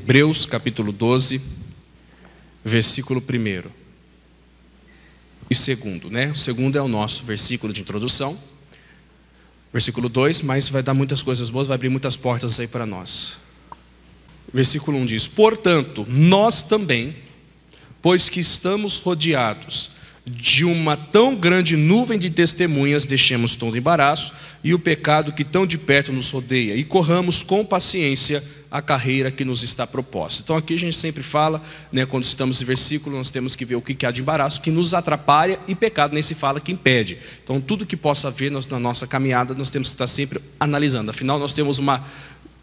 Hebreus capítulo 12, versículo 1 e 2, né? O segundo é o nosso versículo de introdução, versículo 2, mas vai dar muitas coisas boas, vai abrir muitas portas aí para nós. Versículo 1 diz: portanto, nós também, pois que estamos rodeados de uma tão grande nuvem de testemunhas, deixemos todo embaraço e o pecado que tão de perto nos rodeia, e corramos com paciência a carreira que nos está proposta. Então aqui a gente sempre fala, né, quando citamos esse versículo, nós temos que ver o que há de embaraço, que nos atrapalha, e pecado nem se fala que impede. Então tudo que possa haver na nossa caminhada, nós temos que estar sempre analisando. Afinal, nós temos uma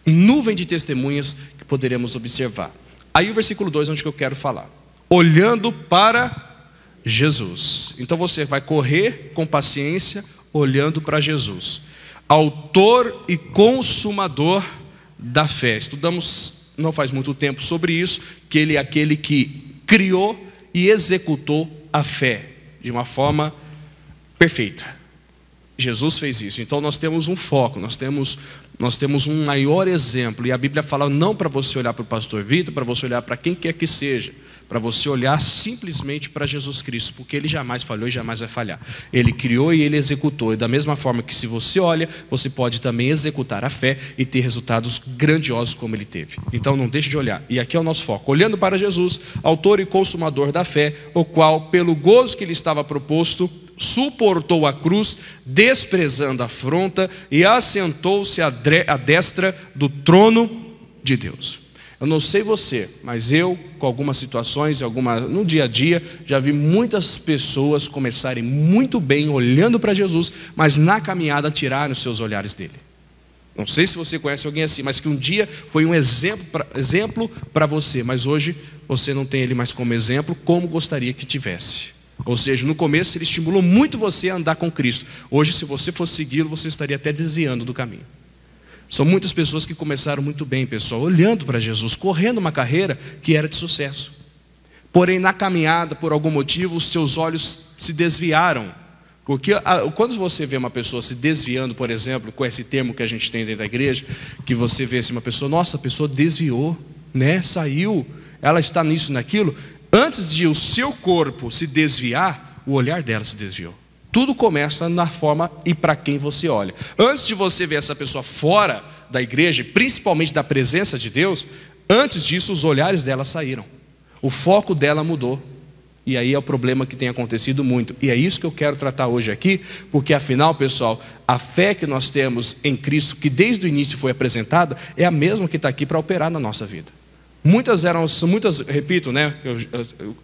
nuvem de testemunhas que poderemos observar. Aí o versículo 2, onde que eu quero falar: olhando para Jesus. Então você vai correr com paciência, olhando para Jesus, autor e consumador da fé. Estudamos não faz muito tempo sobre isso, que ele é aquele que criou e executou a fé de uma forma perfeita. Jesus fez isso. Então nós temos um foco, nós temos um maior exemplo, e a Bíblia fala não para você olhar para o pastor Vitor, para você olhar para quem quer que seja, para você olhar simplesmente para Jesus Cristo, porque Ele jamais falhou e jamais vai falhar. Ele criou e Ele executou, e da mesma forma que se você olha, você pode também executar a fé e ter resultados grandiosos como Ele teve. Então não deixe de olhar, e aqui é o nosso foco: olhando para Jesus, autor e consumador da fé, o qual pelo gozo que lhe estava proposto, suportou a cruz, desprezando a afronta, e assentou-se à destra do trono de Deus. Eu não sei você, mas eu, com algumas situações, no dia a dia, já vi muitas pessoas começarem muito bem olhando para Jesus, mas na caminhada tirarem os seus olhares dele. Não sei se você conhece alguém assim, mas que um dia foi um exemplo para você, mas hoje você não tem ele mais como exemplo, como gostaria que tivesse. Ou seja, no começo ele estimulou muito você a andar com Cristo. Hoje, se você fosse segui-lo, você estaria até desviando do caminho. São muitas pessoas que começaram muito bem, pessoal, olhando para Jesus, correndo uma carreira que era de sucesso. Porém, na caminhada, por algum motivo, os seus olhos se desviaram. Porque quando você vê uma pessoa se desviando, por exemplo, com esse termo que a gente tem dentro da igreja, que você vê assim, uma pessoa, nossa, a pessoa desviou, né? Saiu, ela está nisso, naquilo. Antes de o seu corpo se desviar, o olhar dela se desviou. Tudo começa na forma e para quem você olha. Antes de você ver essa pessoa fora da igreja, principalmente da presença de Deus, antes disso os olhares dela saíram. O foco dela mudou. E aí é o problema que tem acontecido muito. E é isso que eu quero tratar hoje aqui, porque afinal, pessoal, a fé que nós temos em Cristo, que desde o início foi apresentada, é a mesma que está aqui para operar na nossa vida. Muitas, repito, né,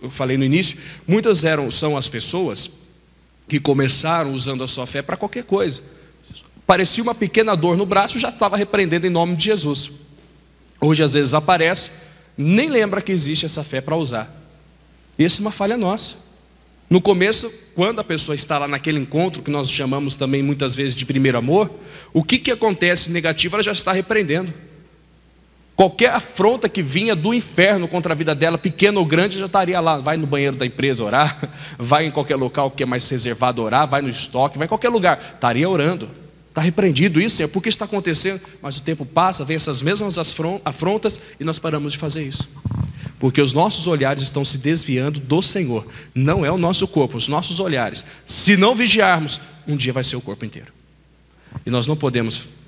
eu falei no início, são as pessoas que começaram usando a sua fé para qualquer coisa. Parecia uma pequena dor no braço, já estava repreendendo em nome de Jesus. Hoje às vezes aparece, nem lembra que existe essa fé para usar. Isso é uma falha nossa. No começo, quando a pessoa está lá naquele encontro, que nós chamamos também muitas vezes de primeiro amor, o que acontece negativo, ela já está repreendendo. Qualquer afronta que vinha do inferno contra a vida dela, pequena ou grande, já estaria lá. Vai no banheiro da empresa orar, vai em qualquer local que é mais reservado orar, vai no estoque, vai em qualquer lugar, estaria orando. Está repreendido isso, é porque está acontecendo. Mas o tempo passa, vem essas mesmas afrontas e nós paramos de fazer isso. Porque os nossos olhares estão se desviando do Senhor. Não é o nosso corpo, os nossos olhares. Se não vigiarmos, um dia vai ser o corpo inteiro. E nós não podemos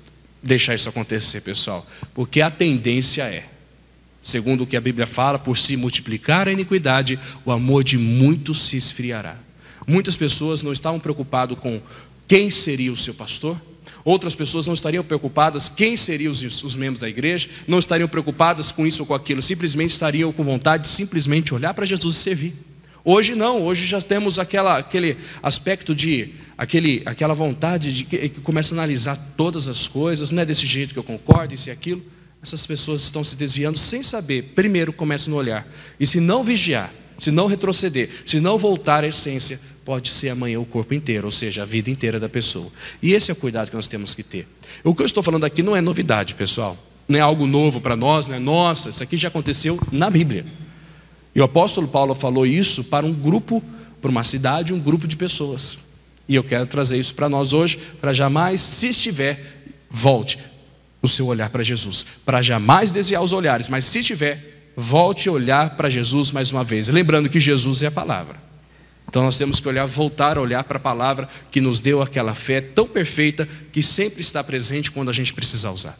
deixar isso acontecer, pessoal, porque a tendência é, segundo o que a Bíblia fala, por se multiplicar a iniquidade, o amor de muitos se esfriará. Muitas pessoas não estavam preocupadas com quem seria o seu pastor, outras pessoas não estariam preocupadas quem seriam os membros da igreja, não estariam preocupadas com isso ou com aquilo, simplesmente estariam com vontade de simplesmente olhar para Jesus e servir. Hoje não, hoje já temos aquele aspecto de aquela vontade de que começa a analisar todas as coisas, não é desse jeito que eu concordo, isso e aquilo. Essas pessoas estão se desviando sem saber. Primeiro começa no olhar, e se não vigiar, se não retroceder, se não voltar à essência, pode ser amanhã o corpo inteiro, ou seja, a vida inteira da pessoa. E esse é o cuidado que nós temos que ter. O que eu estou falando aqui não é novidade, pessoal, não é algo novo para nós, não é nossa, isso aqui já aconteceu na Bíblia. E o apóstolo Paulo falou isso para um grupo, para uma cidade, um grupo de pessoas. E eu quero trazer isso para nós hoje, para jamais, se estiver, volte. o seu olhar para Jesus, para jamais desviar os olhares, mas se tiver, volte a olhar para Jesus mais uma vez, lembrando que Jesus é a palavra. Então nós temos que voltar a olhar para a palavra que nos deu aquela fé tão perfeita, que sempre está presente quando a gente precisar usar.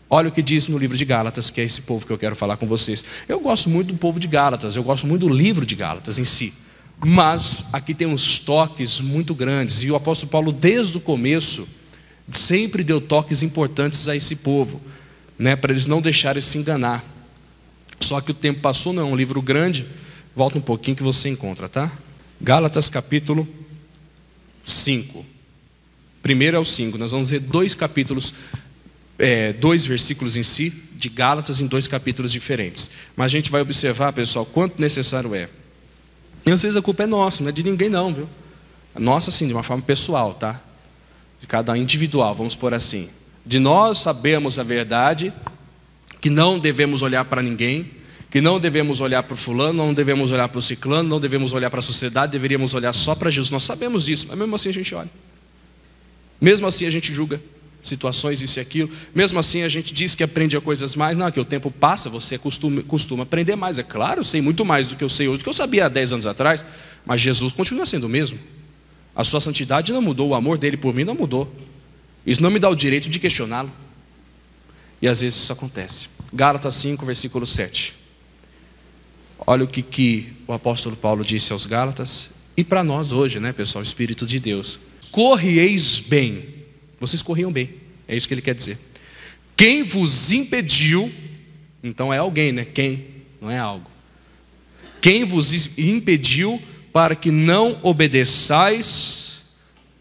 Olha o que diz no livro de Gálatas, que é esse povo que eu quero falar com vocês. Eu gosto muito do povo de Gálatas, eu gosto muito do livro de Gálatas em si, mas aqui tem uns toques muito grandes, e o apóstolo Paulo desde o começo sempre deu toques importantes a esse povo, né, para eles não deixarem se enganar. Só que o tempo passou, não é um livro grande, volta um pouquinho que você encontra, tá? Gálatas capítulo 5. Primeiro é o 5, nós vamos ver dois versículos em si, de Gálatas em dois capítulos diferentes. Mas a gente vai observar, pessoal, quanto necessário é. E às vezes a culpa é nossa, não é de ninguém não, viu? Nossa, sim, de uma forma pessoal, tá? De cada um individual, vamos pôr assim. De nós sabemos a verdade, que não devemos olhar para ninguém, que não devemos olhar para o fulano, não devemos olhar para o ciclano, não devemos olhar para a sociedade, deveríamos olhar só para Jesus. Nós sabemos disso, mas mesmo assim a gente olha. Mesmo assim a gente julga situações, isso e aquilo. Mesmo assim a gente diz que aprende a coisas mais. Não, que o tempo passa, você costuma aprender mais. É claro, eu sei muito mais do que eu sei hoje, do que eu sabia há 10 anos atrás. Mas Jesus continua sendo o mesmo. A sua santidade não mudou, o amor dele por mim não mudou. Isso não me dá o direito de questioná-lo. E às vezes isso acontece. Gálatas 5, versículo 7. Olha o que o apóstolo Paulo disse aos Gálatas. E para nós hoje, né, pessoal, Espírito de Deus. Corrieis bem. Vocês corriam bem, é isso que ele quer dizer. Quem vos impediu, então é alguém, né? Quem, não é algo. Quem vos impediu para que não obedeçais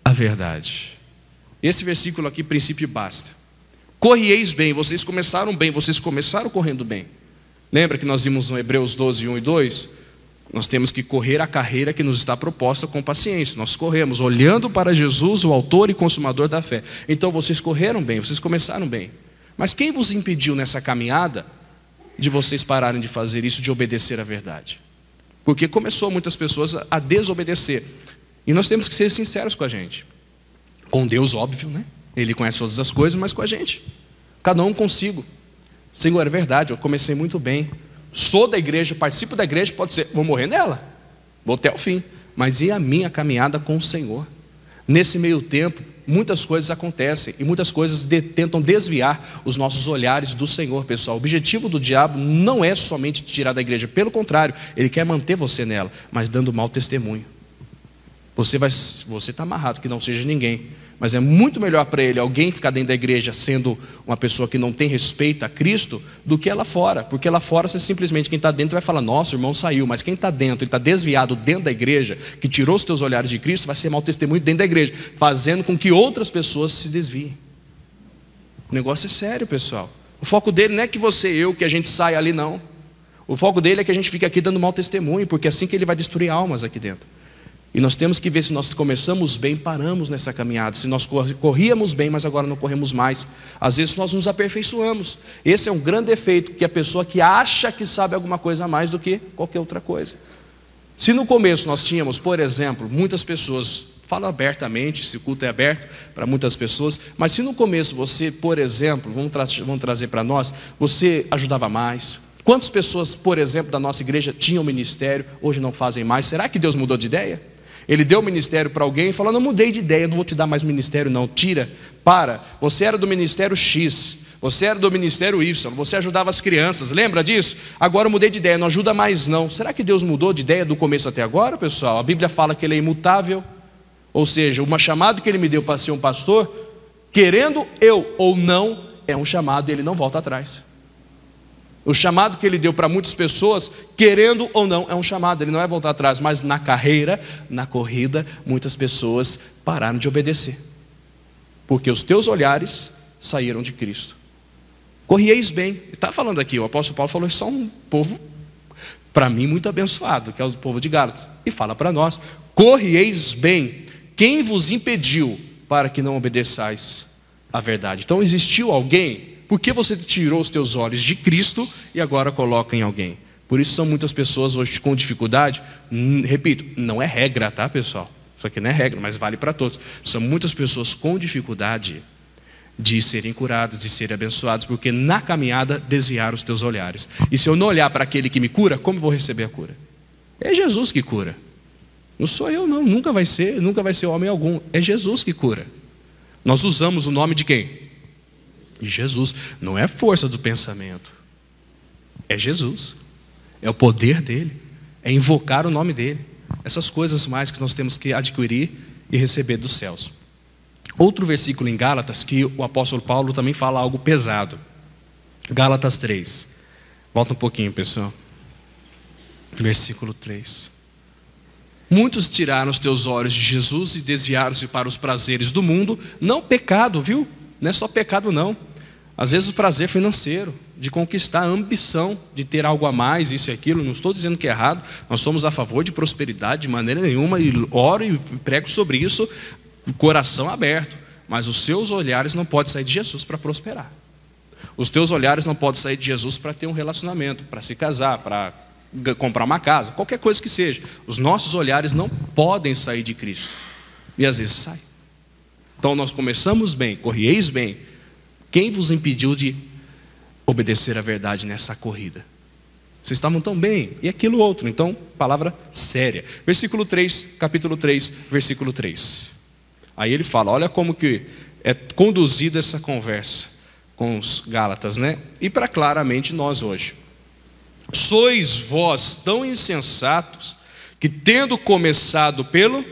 à verdade. Esse versículo aqui, princípio, basta. Corrieis bem, vocês começaram correndo bem. Lembra que nós vimos no Hebreus 12, 1 e 2? Nós temos que correr a carreira que nos está proposta com paciência. Nós corremos olhando para Jesus, o autor e consumador da fé. Então vocês correram bem, vocês começaram bem. Mas quem vos impediu nessa caminhada de vocês pararem de fazer isso, de obedecer à verdade? Porque começou muitas pessoas a desobedecer. E nós temos que ser sinceros com a gente. Com Deus, óbvio, né? Ele conhece todas as coisas, mas com a gente. Cada um consigo. Senhor, é verdade, eu comecei muito bem. Sou da igreja, participo da igreja, pode ser, vou morrer nela, vou até o fim. Mas e a minha caminhada com o Senhor? Nesse meio tempo, muitas coisas acontecem e muitas coisas tentam desviar os nossos olhares do Senhor, pessoal. O objetivo do diabo não é somente te tirar da igreja, pelo contrário, ele quer manter você nela, mas dando mau testemunho. Você está amarrado, que não seja ninguém. Mas é muito melhor para ele alguém ficar dentro da igreja sendo uma pessoa que não tem respeito a Cristo do que lá fora. Porque lá fora você simplesmente, quem está dentro vai falar, nossa, o irmão saiu. Mas quem está dentro, ele está desviado dentro da igreja, que tirou os teus olhares de Cristo, vai ser mau testemunho dentro da igreja, fazendo com que outras pessoas se desviem. O negócio é sério, pessoal. O foco dele não é que você e eu, que a gente saia ali, não. O foco dele é que a gente fique aqui dando mau testemunho, porque é assim que ele vai destruir almas aqui dentro. E nós temos que ver se nós começamos bem, paramos nessa caminhada. Se nós corríamos bem, mas agora não corremos mais. Às vezes nós nos aperfeiçoamos. Esse é um grande defeito, que a pessoa que acha que sabe alguma coisa a mais do que qualquer outra coisa. Se no começo nós tínhamos, por exemplo, muitas pessoas, falo abertamente, esse culto é aberto para muitas pessoas, mas se no começo você, por exemplo, vamos trazer para nós, você ajudava mais. Quantas pessoas, por exemplo, da nossa igreja tinham ministério, hoje não fazem mais? Será que Deus mudou de ideia? Ele deu o ministério para alguém e falou, não mudei de ideia, não vou te dar mais ministério não, tira, para, você era do ministério X, você era do ministério Y, você ajudava as crianças, lembra disso? Agora eu mudei de ideia, não ajuda mais não. Será que Deus mudou de ideia do começo até agora, pessoal? A Bíblia fala que ele é imutável, ou seja, uma chamada que ele me deu para ser um pastor, querendo eu ou não, é um chamado e ele não volta atrás. O chamado que ele deu para muitas pessoas, querendo ou não, é um chamado, ele não vai voltar atrás. Mas na carreira, na corrida, muitas pessoas pararam de obedecer, porque os teus olhares saíram de Cristo. Corrieis bem, ele está falando aqui, o apóstolo Paulo falou isso a um povo, para mim, muito abençoado, que é o povo de Gálatas. E fala para nós, corrieis bem, quem vos impediu para que não obedeçais à verdade? Então existiu alguém. Por que você tirou os teus olhos de Cristo e agora coloca em alguém? Por isso são muitas pessoas hoje com dificuldade. Repito, não é regra, tá, pessoal? Isso aqui não é regra, mas vale para todos. São muitas pessoas com dificuldade de serem curados, de serem abençoados, porque na caminhada desviaram os teus olhares. E se eu não olhar para aquele que me cura, como vou receber a cura? É Jesus que cura. Não sou eu não, nunca vai ser homem algum. É Jesus que cura. Nós usamos o nome de quem? De Jesus. Não é força do pensamento. É Jesus. É o poder dele. É invocar o nome dele. Essas coisas mais que nós temos que adquirir e receber dos céus. Outro versículo em Gálatas que o apóstolo Paulo também fala algo pesado. Gálatas 3. Volta um pouquinho, pessoal. Versículo 3. Muitos tiraram os teus olhos de Jesus e desviaram-se para os prazeres do mundo. Não pecado, viu? Não é só pecado não. Às vezes o prazer financeiro, de conquistar, a ambição de ter algo a mais, isso e aquilo. Não estou dizendo que é errado. Nós somos a favor de prosperidade de maneira nenhuma. E oro e prego sobre isso, coração aberto. Mas os seus olhares não podem sair de Jesus para prosperar. Os teus olhares não podem sair de Jesus para ter um relacionamento, para se casar, para comprar uma casa, qualquer coisa que seja. Os nossos olhares não podem sair de Cristo. E às vezes sai. Então nós começamos bem, corrieis bem. Quem vos impediu de obedecer a verdade nessa corrida? Vocês estavam tão bem, e aquilo outro. Então, palavra séria. Versículo 3, capítulo 3, versículo 3. Aí ele fala, olha como que é conduzida essa conversa com os Gálatas, né? E para claramente nós hoje. Sois vós tão insensatos, que tendo começado pelo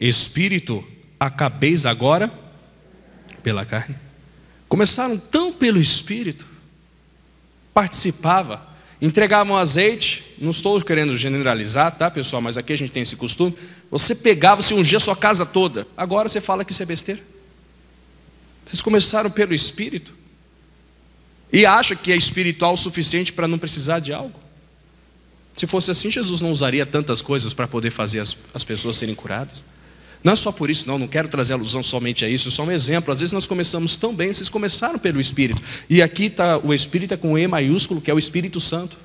Espírito, acabeis agora pela carne. Começaram tão pelo Espírito, participava, entregavam azeite. Não estou querendo generalizar, tá, pessoal? Mas aqui a gente tem esse costume. Você pegava, se ungia a sua casa toda. Agora você fala que isso é besteira. Vocês começaram pelo Espírito e acham que é espiritual o suficiente para não precisar de algo? Se fosse assim, Jesus não usaria tantas coisas para poder fazer as pessoas serem curadas. Não é só por isso, não quero trazer alusão somente a isso, só um exemplo. Às vezes nós começamos tão bem, vocês começaram pelo Espírito. E aqui está o Espírito com E maiúsculo, que é o Espírito Santo.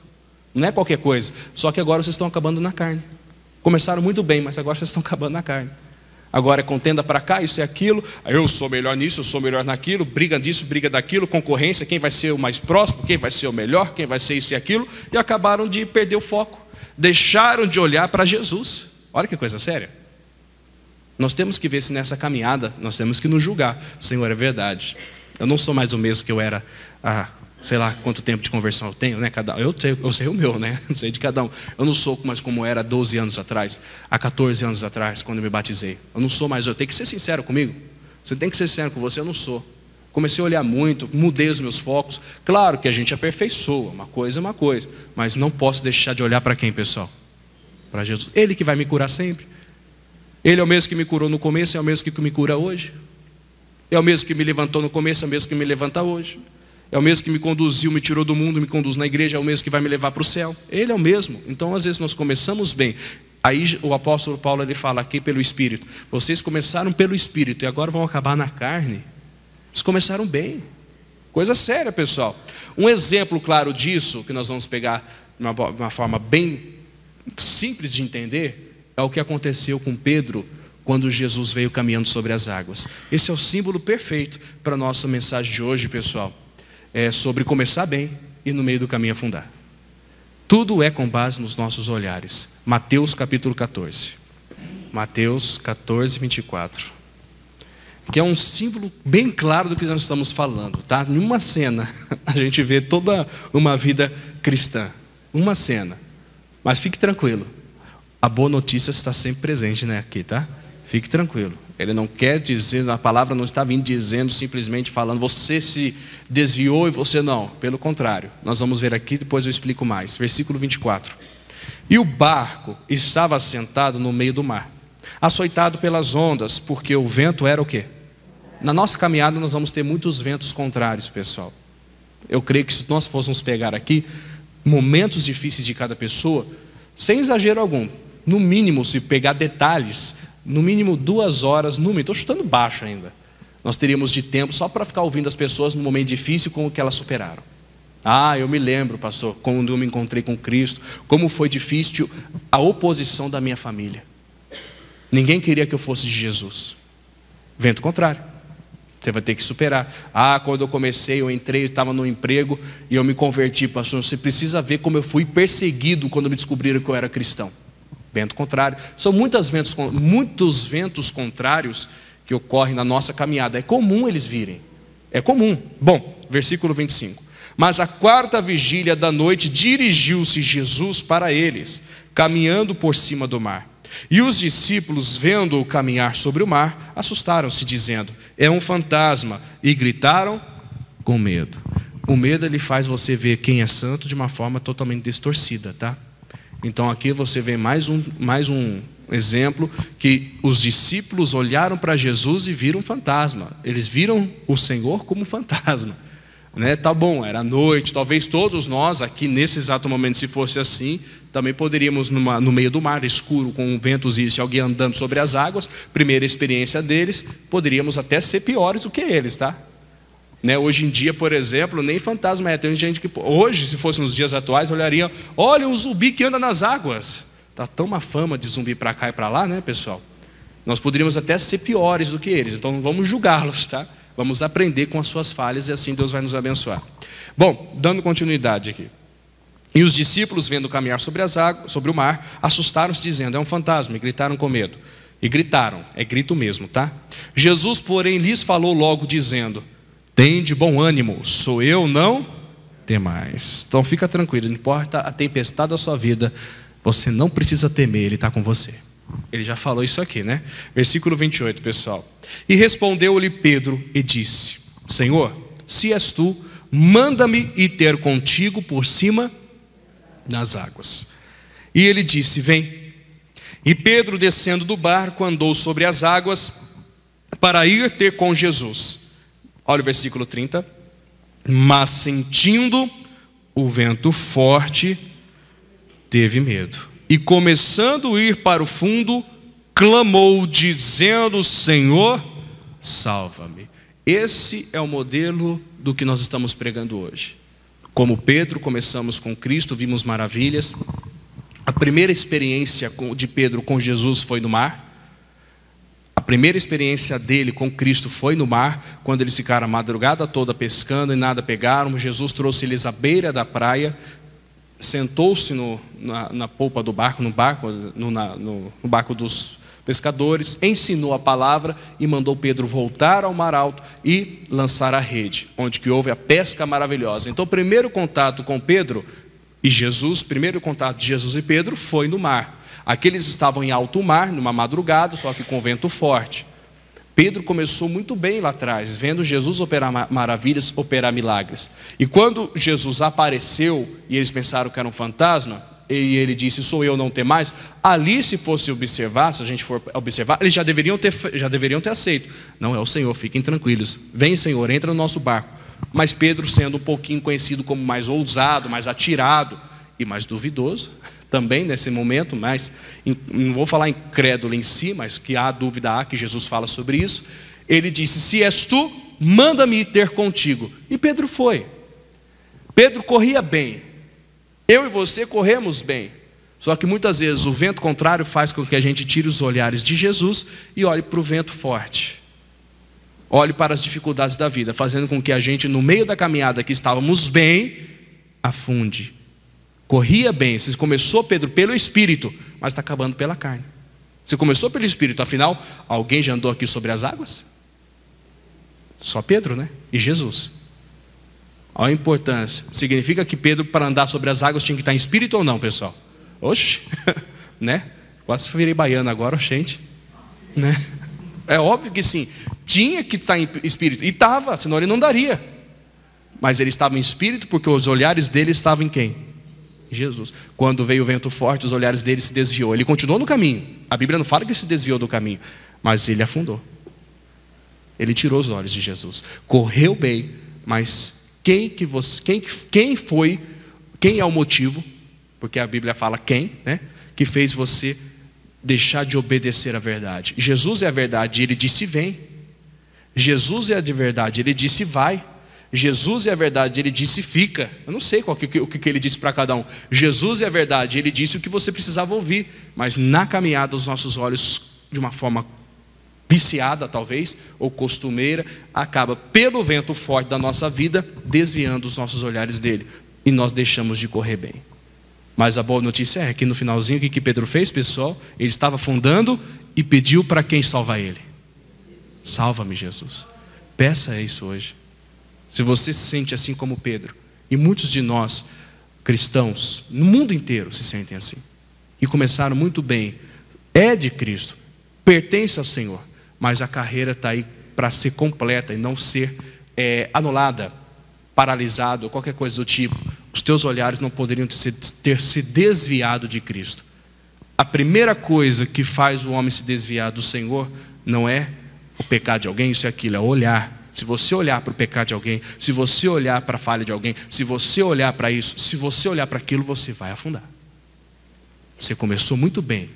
Não é qualquer coisa. Só que agora vocês estão acabando na carne. Começaram muito bem, mas agora vocês estão acabando na carne. Agora é contenda para cá, isso e aquilo. Eu sou melhor nisso, eu sou melhor naquilo. Briga disso, briga daquilo. Concorrência, quem vai ser o mais próximo, quem vai ser o melhor, quem vai ser isso e aquilo. E acabaram de perder o foco. Deixaram de olhar para Jesus. Olha que coisa séria. Nós temos que ver se nessa caminhada, nós temos que nos julgar. Senhor, é verdade. Eu não sou mais o mesmo que eu era há, sei lá, quanto tempo de conversão eu tenho, né? Eu sei o meu, né? Eu sei de cada um. Eu não sou mais como era há 12 anos atrás, há 14 anos atrás, quando eu me batizei. Eu não sou mais, eu tenho que ser sincero comigo. Você tem que ser sincero com você, eu não sou. Comecei a olhar muito, mudei os meus focos. Claro que a gente aperfeiçoa, uma coisa é uma coisa. Mas não posso deixar de olhar para quem, pessoal? Para Jesus. Ele que vai me curar sempre. Ele é o mesmo que me curou no começo, é o mesmo que me cura hoje. É o mesmo que me levantou no começo, é o mesmo que me levanta hoje. É o mesmo que me conduziu, me tirou do mundo, me conduz na igreja, é o mesmo que vai me levar para o céu. Ele é o mesmo. Então, às vezes, nós começamos bem. Aí o apóstolo Paulo ele fala aqui pelo Espírito. Vocês começaram pelo Espírito e agora vão acabar na carne. Vocês começaram bem. Coisa séria, pessoal. Um exemplo claro disso, que nós vamos pegar de uma forma bem simples de entender, é o que aconteceu com Pedro quando Jesus veio caminhando sobre as águas. Esse é o símbolo perfeito para a nossa mensagem de hoje, pessoal. É sobre começar bem e no meio do caminho afundar. Tudo é com base nos nossos olhares. Mateus capítulo 14. Mateus 14, 24. Que é um símbolo bem claro do que nós estamos falando, tá? Em uma cena, a gente vê toda uma vida cristã. Uma cena. Mas fique tranquilo. A boa notícia está sempre presente, né, aqui, tá? Fique tranquilo. Ele não quer dizer, a palavra não está vindo dizendo, simplesmente falando, você se desviou e você não. Pelo contrário, nós vamos ver aqui, depois eu explico mais. Versículo 24. E o barco estava assentado no meio do mar, açoitado pelas ondas, porque o vento era o quê? Na nossa caminhada nós vamos ter muitos ventos contrários, pessoal. Eu creio que se nós fôssemos pegar aqui momentos difíceis de cada pessoa, sem exagero algum, no mínimo, se pegar detalhes, no mínimo 2 horas, estou chutando baixo ainda, nós teríamos de tempo só para ficar ouvindo as pessoas no momento difícil com o que elas superaram. Eu me lembro, pastor, quando eu me encontrei com Cristo, como foi difícil a oposição da minha família. Ninguém queria que eu fosse de Jesus. Vento contrário. Você vai ter que superar. Quando eu comecei, eu entrei, eu estava no emprego e eu me converti, pastor. Você precisa ver como eu fui perseguido quando me descobriram que eu era cristão. Vento contrário. São muitos ventos contrários que ocorrem na nossa caminhada. É comum eles virem. É comum. Bom, versículo 25. Mas à quarta vigília da noite dirigiu-se Jesus para eles, caminhando por cima do mar. E os discípulos, vendo-o caminhar sobre o mar, assustaram-se, dizendo: é um fantasma, e gritaram com medo. O medo, ele faz você ver quem é santo de uma forma totalmente distorcida, tá? Então aqui você vê mais um exemplo que os discípulos olharam para Jesus e viram um fantasma. Eles viram o Senhor como fantasma, né? Tá bom, era noite, talvez todos nós aqui nesse exato momento, se fosse assim, também poderíamos no meio do mar escuro, com ventos e alguém andando sobre as águas, primeira experiência deles, poderíamos até ser piores do que eles, tá? Né? Hoje em dia, por exemplo, nem fantasma é. Tem gente que hoje, se fosse nos dias atuais, olhariam: olha um zumbi que anda nas águas. Está tão uma fama de zumbi para cá e para lá, né, pessoal? Nós poderíamos até ser piores do que eles, então não vamos julgá-los, tá? Vamos aprender com as suas falhas e assim Deus vai nos abençoar. Bom, dando continuidade aqui. E os discípulos, vendo caminhar sobre as águas, sobre o mar, assustaram-se, dizendo: é um fantasma, e gritaram com medo. E gritaram, é grito mesmo, tá? Jesus, porém, lhes falou logo, dizendo: tende bom ânimo, sou eu, não temais. Então fica tranquilo, não importa a tempestade da sua vida, você não precisa temer, Ele está com você. Ele já falou isso aqui, né? Versículo 28, pessoal. E respondeu-lhe Pedro e disse: Senhor, se és tu, manda-me ir ter contigo por cima das águas. E ele disse: vem. E Pedro, descendo do barco, andou sobre as águas para ir ter com Jesus. Olha o versículo 30. Mas sentindo o vento forte, teve medo. E começando a ir para o fundo, clamou, dizendo: Senhor, salva-me. Esse é o modelo do que nós estamos pregando hoje. Como Pedro, começamos com Cristo, vimos maravilhas. A primeira experiência de Pedro com Jesus foi no mar. A primeira experiência dele com Cristo foi no mar, quando eles ficaram a madrugada toda pescando e nada pegaram. Jesus trouxe eles à beira da praia, sentou-se na polpa do barco, no barco dos pescadores, ensinou a palavra e mandou Pedro voltar ao mar alto e lançar a rede, onde que houve a pesca maravilhosa. Então o primeiro contato com Pedro e Jesus, primeiro contato de Jesus e Pedro foi no mar. Aqui eles estavam em alto mar, numa madrugada, só que com vento forte. Pedro começou muito bem lá atrás, vendo Jesus operar maravilhas, operar milagres. E quando Jesus apareceu e eles pensaram que era um fantasma, e ele disse: sou eu, não temais. Ali, se fosse observar, se a gente for observar, eles já deveriam ter aceito. Não, é o Senhor, fiquem tranquilos. Vem, Senhor, entra no nosso barco. Mas Pedro, sendo um pouquinho conhecido como mais ousado, mais atirado e mais duvidoso, também nesse momento, mas não vou falar incrédulo em si, mas que há dúvida, que Jesus fala sobre isso. Ele disse: se és tu, manda-me ir ter contigo. E Pedro foi. Pedro corria bem. Eu e você corremos bem. Só que muitas vezes o vento contrário faz com que a gente tire os olhares de Jesus e olhe para o vento forte. Olhe para as dificuldades da vida, fazendo com que a gente, no meio da caminhada que estávamos bem, afunde. Corria bem. Você começou, Pedro, pelo Espírito, mas está acabando pela carne. Você começou pelo Espírito, afinal, alguém já andou aqui sobre as águas? Só Pedro, né? E Jesus. Olha a importância. Significa que Pedro, para andar sobre as águas, tinha que estar em espírito ou não, pessoal? Oxe, né? Quase virei baiano agora, gente, né? É óbvio que sim. Tinha que estar em espírito. E estava, senão ele não daria. Mas ele estava em espírito porque os olhares dele estavam em quem? Jesus. Quando veio o vento forte, os olhares dele se desviou. Ele continuou no caminho. A Bíblia não fala que ele se desviou do caminho, mas ele afundou. Ele tirou os olhos de Jesus. Correu bem, mas quem é o motivo? Porque a Bíblia fala quem, né? Que fez você deixar de obedecer à verdade. Jesus é a verdade, ele disse vem. Jesus é a de verdade, ele disse vai. Jesus é a verdade, ele disse fica. Eu não sei o que ele disse para cada um. Jesus é a verdade, ele disse o que você precisava ouvir. Mas na caminhada os nossos olhos, de uma forma viciada talvez, ou costumeira, acaba pelo vento forte da nossa vida, desviando os nossos olhares dele, e nós deixamos de correr bem. Mas a boa notícia é que no finalzinho, o que Pedro fez, pessoal? Ele estava afundando e pediu para quem salvar ele? Salva-me, Jesus. Peça isso hoje. Se você se sente assim como Pedro, e muitos de nós, cristãos, no mundo inteiro se sentem assim, e começaram muito bem, é de Cristo, pertence ao Senhor, mas a carreira está aí para ser completa e não ser anulada, paralisado, ou qualquer coisa do tipo. Os teus olhares não poderiam ter se desviado de Cristo. A primeira coisa que faz o homem se desviar do Senhor não é o pecado de alguém, isso e aquilo, é olhar. Se você olhar para o pecado de alguém, se você olhar para a falha de alguém, se você olhar para isso, se você olhar para aquilo, você vai afundar. Você começou muito bem.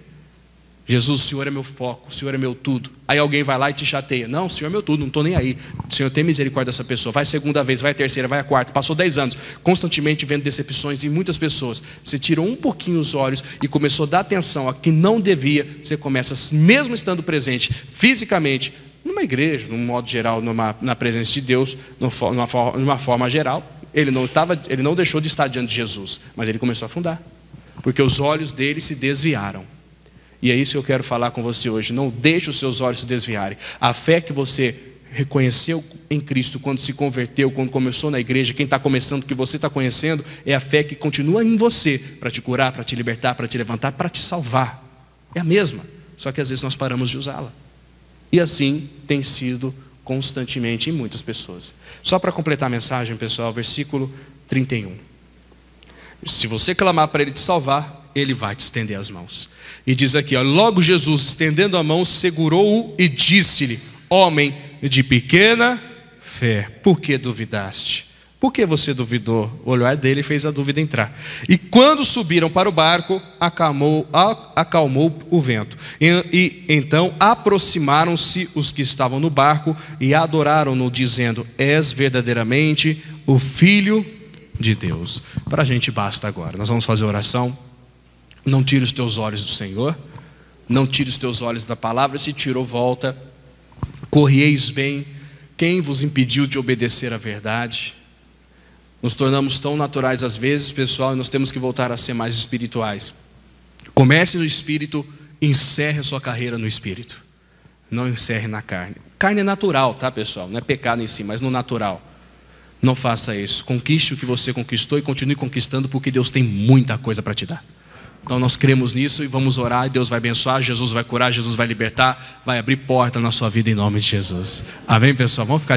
Jesus, o Senhor é meu foco, o Senhor é meu tudo. Aí alguém vai lá e te chateia. Não, o Senhor é meu tudo, não estou nem aí. O Senhor tem misericórdia dessa pessoa. Vai a segunda vez, vai a terceira, vai a quarta. Passou 10 anos, constantemente vendo decepções em muitas pessoas. Você tirou um pouquinho os olhos e começou a dar atenção a que não devia. Você começa, mesmo estando presente fisicamente, numa igreja, num modo geral, na presença de Deus, numa forma geral, ele não deixou de estar diante de Jesus, mas ele começou a afundar, porque os olhos dele se desviaram. E é isso que eu quero falar com você hoje. Não deixe os seus olhos se desviarem. A fé que você reconheceu em Cristo quando se converteu, quando começou na igreja, quem está começando, que você está conhecendo, é a fé que continua em você, para te curar, para te libertar, para te levantar, para te salvar. É a mesma, só que às vezes nós paramos de usá-la. E assim tem sido constantemente em muitas pessoas. Só para completar a mensagem, pessoal, versículo 31. Se você clamar para Ele te salvar, Ele vai te estender as mãos. E diz aqui, ó, logo Jesus, estendendo a mão, segurou-o e disse-lhe: homem de pequena fé, por que duvidaste? Por que você duvidou? O olhar dele fez a dúvida entrar. E quando subiram para o barco, acalmou o vento. E então aproximaram-se os que estavam no barco e adoraram-no, dizendo: és verdadeiramente o Filho de Deus. Para a gente basta agora. Nós vamos fazer oração. Não tire os teus olhos do Senhor. Não tire os teus olhos da palavra. Se tirou, volta. Corrieis bem. Quem vos impediu de obedecer à verdade? Nos tornamos tão naturais às vezes, pessoal, e nós temos que voltar a ser mais espirituais. Comece no Espírito, encerre a sua carreira no Espírito. Não encerre na carne. Carne é natural, tá, pessoal? Não é pecado em si, mas no natural. Não faça isso. Conquiste o que você conquistou e continue conquistando, porque Deus tem muita coisa para te dar. Então nós cremos nisso e vamos orar, e Deus vai abençoar, Jesus vai curar, Jesus vai libertar, vai abrir porta na sua vida em nome de Jesus. Amém, pessoal? Vamos ficar